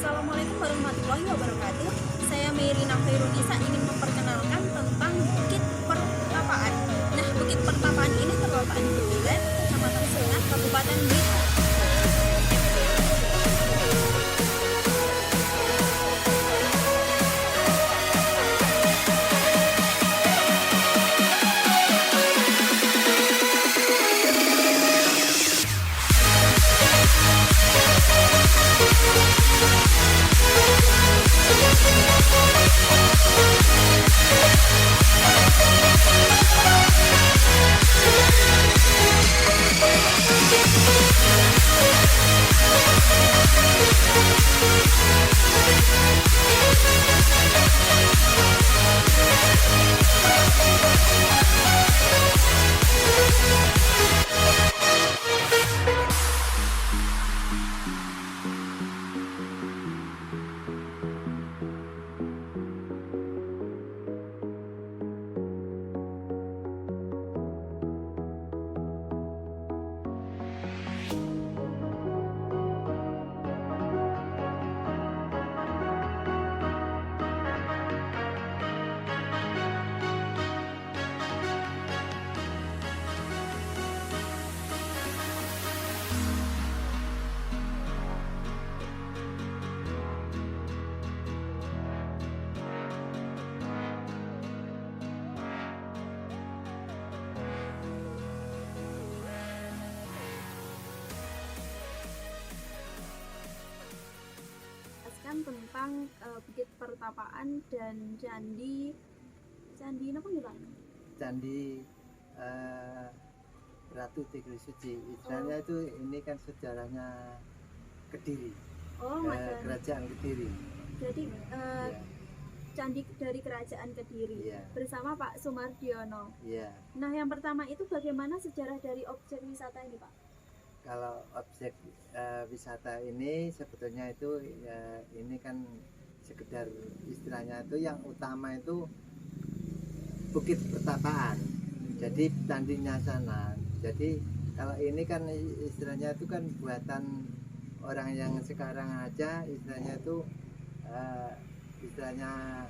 Assalamualaikum warahmatullahi wabarakatuh. Saya Merina Khairunisa ingin memperkenalkan tentang Bukit Pertapaan. Nah, Bukit Pertapaan ini terletak di Betulan, Kecamatan Sengat, Kabupaten Blitar. Tentang Bukit Pertapaan dan Candi apa nih Pak? Candi Ratu Tigri Suci. Istilahnya itu ini kan sejarahnya Kediri. Kerajaan Kediri. Jadi Ya. candi dari kerajaan Kediri bersama Pak Sumardiono. Iya. Nah, yang pertama itu bagaimana sejarah dari objek wisata ini Pak? Kalau objek wisata ini sebetulnya itu ini kan sekedar istilahnya itu yang utama itu Bukit Pertapaan. Jadi candinya sana. Jadi kalau ini kan istilahnya itu kan buatan orang yang sekarang aja istilahnya itu istilahnya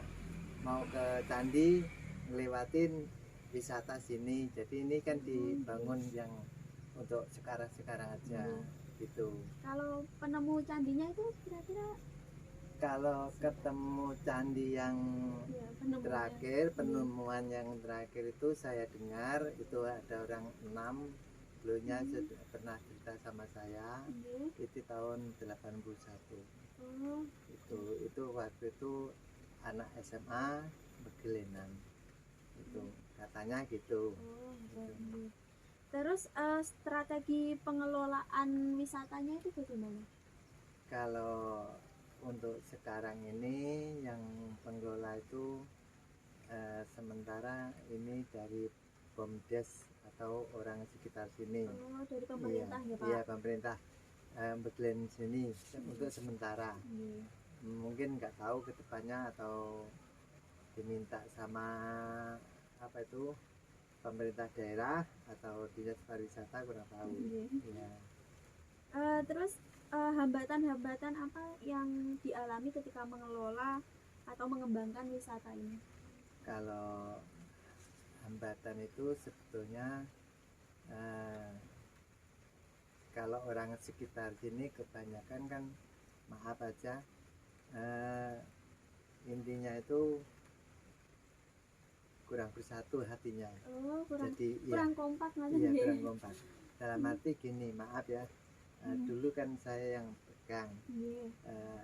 mau ke candi ngelewatin wisata sini. Jadi ini kan dibangun yang untuk sekarang aja gitu. Kalau penemu candinya itu kira-kira kalau ketemu candi yang penemuan yang terakhir itu saya dengar itu ada orang 6 dulunya pernah cerita sama saya itu tahun 81. Itu waktu itu anak SMA Begelenan itu katanya gitu. Terus strategi pengelolaan wisatanya itu bagaimana? Kalau untuk sekarang ini yang pengelola itu sementara ini dari BUMDes atau orang sekitar sini. Dari pemerintah ya Pak? Iya, pemerintah Begelen sini untuk sementara. Mungkin nggak tahu ke depannya atau diminta sama apa itu pemerintah daerah atau dinas pariwisata kurang tahu. Ya. Terus hambatan-hambatan apa yang dialami ketika mengelola atau mengembangkan wisata ini? Kalau hambatan itu sebetulnya kalau orang sekitar sini kebanyakan kan maaf aja intinya itu kurang bersatu hatinya. Jadi kurang kompak kurang kompak. Dalam arti gini, maaf ya. Dulu kan saya yang pegang.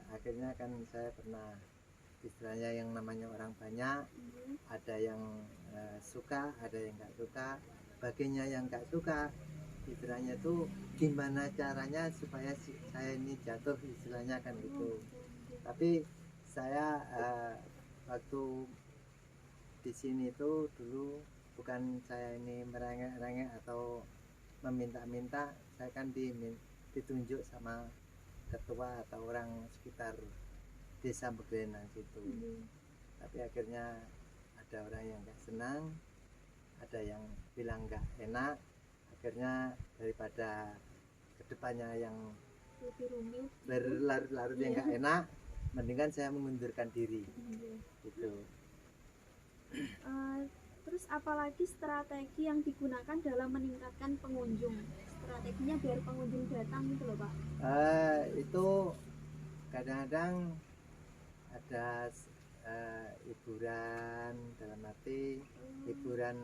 Akhirnya kan saya pernah istilahnya yang namanya orang banyak, ada yang suka, ada yang nggak suka. Baginya yang nggak suka, istilahnya itu gimana caranya supaya saya ini jatuh, istilahnya kan gitu. Tapi saya waktu di sini tuh dulu bukan saya ini merengek-rengek atau meminta-minta, saya kan ditunjuk sama ketua atau orang sekitar desa Begelenan situ. Tapi akhirnya ada orang yang nggak senang, ada yang bilang nggak enak. Akhirnya daripada kedepannya yang lebih rumit. berlarut-larut yang nggak enak, mendingan saya mengundurkan diri Iya. gitu. Terus apalagi strategi yang digunakan dalam meningkatkan pengunjung? Strateginya biar pengunjung datang gitu loh Pak. Itu kadang-kadang ada hiburan, dalam arti hiburan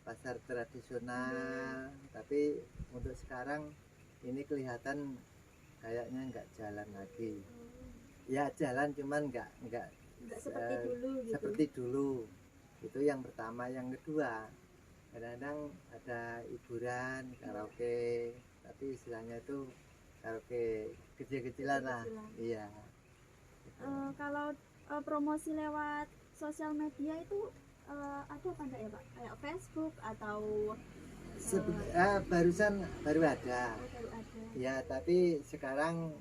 pasar tradisional, tapi untuk sekarang ini kelihatan kayaknya nggak jalan lagi. Ya jalan, cuman nggak Nggak seperti dulu gitu. seperti dulu. Itu yang pertama. Yang kedua, kadang-kadang ada hiburan karaoke, tapi istilahnya itu karaoke kecil-kecilan lah. Iya. Kalau promosi lewat sosial media itu ada apa enggak ya Pak? Kayak Facebook atau Baru ada. baru ada? Ya, tapi sekarang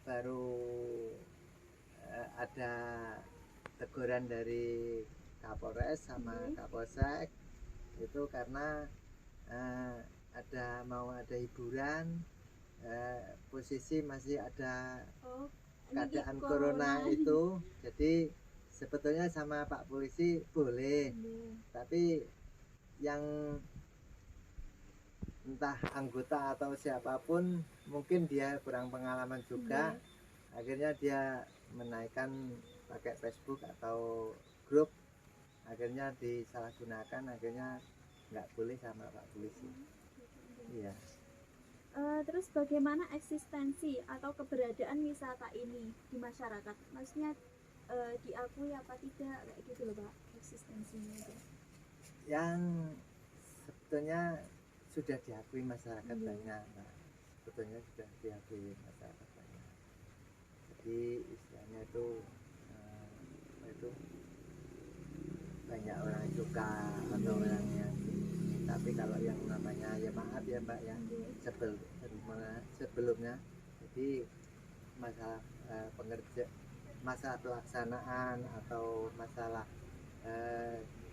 baru ada teguran dari Kapolres sama Kapolsek itu karena mau ada hiburan, posisi masih ada keadaan corona itu, jadi sebetulnya sama Pak Polisi boleh, tapi yang entah anggota atau siapapun mungkin dia kurang pengalaman juga, akhirnya dia menaikkan pakai Facebook atau grup, akhirnya disalahgunakan, akhirnya nggak boleh sama Pak Polisi. Iya. Terus bagaimana eksistensi atau keberadaan wisata ini di masyarakat? Maksudnya diakui apa tidak kayak gitu loh Pak, eksistensinya itu? Yang sebetulnya sudah diakui masyarakat banyak, Pak. Sebetulnya sudah diakui masyarakat banyak. Jadi istilahnya itu banyak orang suka atau orang yang, tapi kalau yang namanya, ya maaf ya Mbak ya, sebelumnya jadi masalah masalah pelaksanaan atau masalah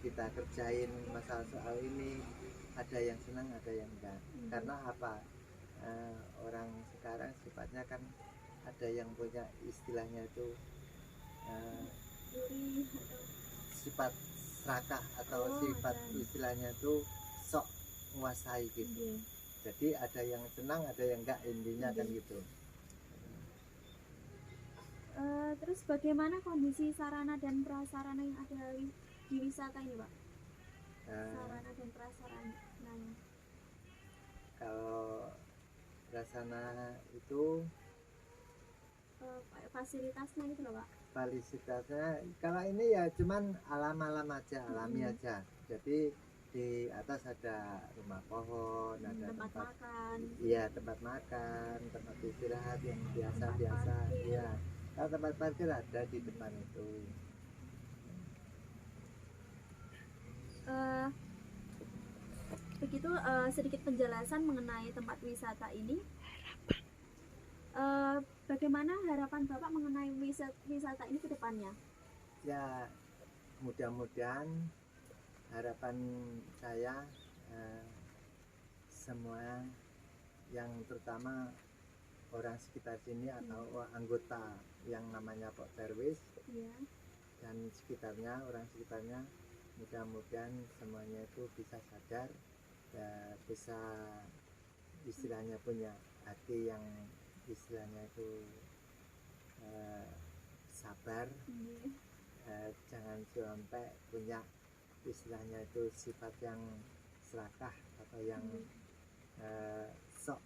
kita kerjain masalah soal ini, ada yang senang ada yang enggak. Karena apa, orang sekarang sifatnya kan ada yang punya istilahnya itu sifat serakah atau sifat istilahnya itu sok menguasai gitu. Jadi ada yang senang ada yang enggak, intinya kan gitu. Terus bagaimana kondisi sarana dan prasarana yang ada di wisata ini Pak? Sarana dan prasarananya. Kalau prasarana itu fasilitasnya gitu loh Pak. fasilitasnya kalau ini ya cuman alam-alam aja, alami aja. Jadi di atas ada rumah pohon, ada tempat makan. Iya, tempat makan, tempat istirahat yang biasa-biasa. Iya. Kalau tempat parkir ada di depan itu. Begitu sedikit penjelasan mengenai tempat wisata ini. Bagaimana harapan Bapak mengenai wisata ini ke depannya? Ya, mudah-mudahan harapan saya semua yang terutama orang sekitar sini atau anggota yang namanya Pak Terwis dan sekitarnya, orang sekitarnya, mudah-mudahan semuanya itu bisa sadar dan bisa istilahnya punya hati yang istilahnya itu sabar, jangan sampai punya istilahnya itu sifat yang serakah atau yang sok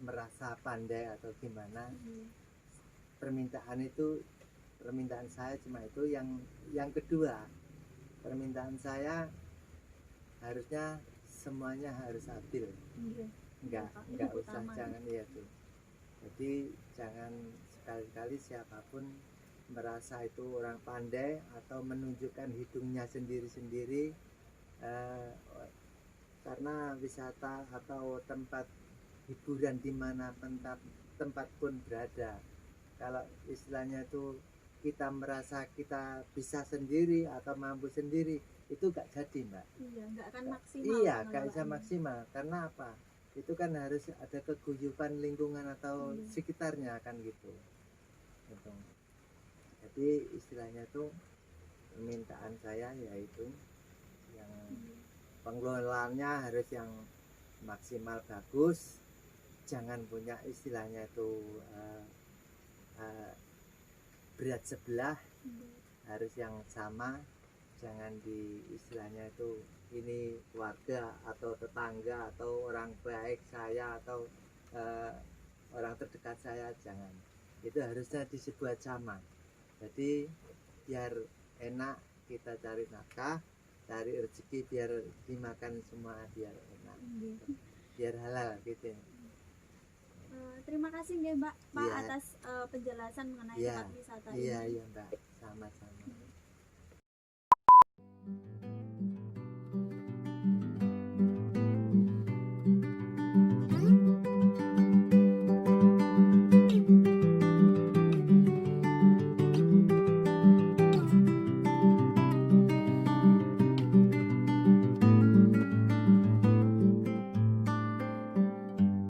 merasa pandai atau gimana. Permintaan saya cuma itu. Yang kedua, permintaan saya harusnya semuanya harus adil. Enggak usah, jangan ya tuh. Jadi jangan sekali-kali siapapun merasa itu orang pandai atau menunjukkan hidungnya sendiri-sendiri, karena wisata atau tempat hiburan di mana tempat pun berada, kalau istilahnya itu kita merasa kita bisa sendiri atau mampu sendiri, itu gak jadi Mbak. Iya, gak akan maksimal. Iya, gak bisa maksimal. Karena apa? itu kan harus ada keguyuban lingkungan atau sekitarnya kan gitu. Jadi istilahnya tuh permintaan saya yaitu yang pengelolaannya harus yang maksimal bagus, jangan punya istilahnya itu berat sebelah, harus yang sama, jangan di istilahnya itu ini keluarga atau tetangga atau orang baik saya atau orang terdekat saya, jangan. Itu harusnya disebut sama. Jadi biar enak kita cari nafkah, cari rezeki biar dimakan semua biar enak, biar halal gitu. Terima kasih nggih Mbak Pak Iya. atas penjelasan mengenai Iya. tempat wisata Iya ini. iya Mbak, sama.